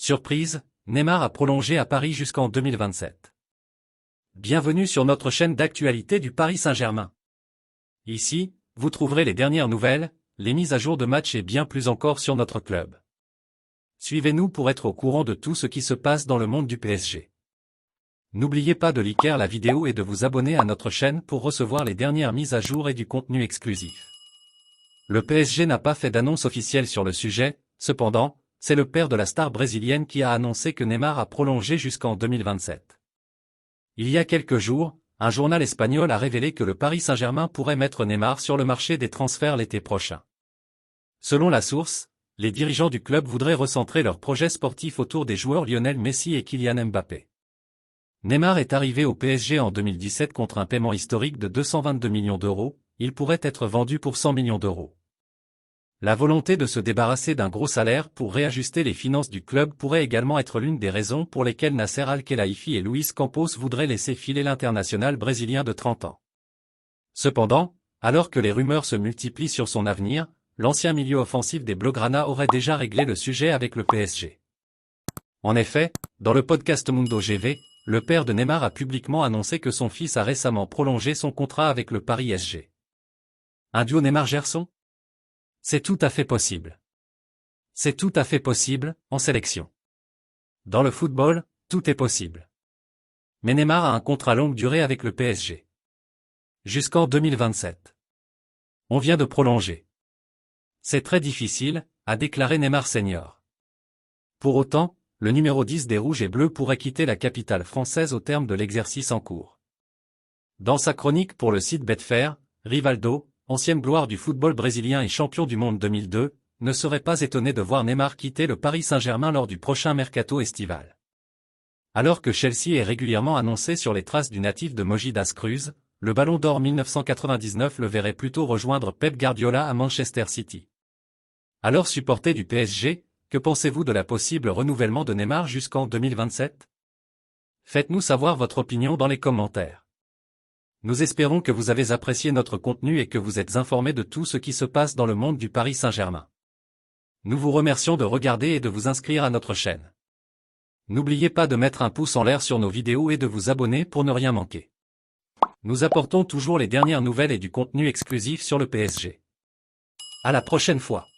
Surprise, Neymar a prolongé à Paris jusqu'en 2027. Bienvenue sur notre chaîne d'actualité du Paris Saint-Germain. Ici, vous trouverez les dernières nouvelles, les mises à jour de matchs et bien plus encore sur notre club. Suivez-nous pour être au courant de tout ce qui se passe dans le monde du PSG. N'oubliez pas de liker la vidéo et de vous abonner à notre chaîne pour recevoir les dernières mises à jour et du contenu exclusif. Le PSG n'a pas fait d'annonce officielle sur le sujet, cependant, c'est le père de la star brésilienne qui a annoncé que Neymar a prolongé jusqu'en 2027. Il y a quelques jours, un journal espagnol a révélé que le Paris Saint-Germain pourrait mettre Neymar sur le marché des transferts l'été prochain. Selon la source, les dirigeants du club voudraient recentrer leur projet sportif autour des joueurs Lionel Messi et Kylian Mbappé. Neymar est arrivé au PSG en 2017 contre un paiement historique de 222 millions d'euros, il pourrait être vendu pour 100 millions d'euros. La volonté de se débarrasser d'un gros salaire pour réajuster les finances du club pourrait également être l'une des raisons pour lesquelles Nasser Al-Khelaifi et Luis Campos voudraient laisser filer l'international brésilien de 30 ans. Cependant, alors que les rumeurs se multiplient sur son avenir, l'ancien milieu offensif des Blaugrana aurait déjà réglé le sujet avec le PSG. En effet, dans le podcast Mundo GV, le père de Neymar a publiquement annoncé que son fils a récemment prolongé son contrat avec le Paris SG. Un duo Neymar-Gerson ? C'est tout à fait possible. C'est tout à fait possible, en sélection. Dans le football, tout est possible. Mais Neymar a un contrat longue durée avec le PSG. Jusqu'en 2027. On vient de prolonger. C'est très difficile, a déclaré Neymar Senior. Pour autant, le numéro 10 des Rouges et Bleus pourrait quitter la capitale française au terme de l'exercice en cours. Dans sa chronique pour le site Betfair, Rivaldo, ancienne gloire du football brésilien et champion du monde 2002, ne serait pas étonné de voir Neymar quitter le Paris Saint-Germain lors du prochain mercato estival. Alors que Chelsea est régulièrement annoncé sur les traces du natif de Mogi das Cruz, le Ballon d'Or 1999 le verrait plutôt rejoindre Pep Guardiola à Manchester City. Alors supporter du PSG, que pensez-vous de la possible renouvellement de Neymar jusqu'en 2027 ? Faites-nous savoir votre opinion dans les commentaires. Nous espérons que vous avez apprécié notre contenu et que vous êtes informés de tout ce qui se passe dans le monde du Paris Saint-Germain. Nous vous remercions de regarder et de vous inscrire à notre chaîne. N'oubliez pas de mettre un pouce en l'air sur nos vidéos et de vous abonner pour ne rien manquer. Nous apportons toujours les dernières nouvelles et du contenu exclusif sur le PSG. À la prochaine fois.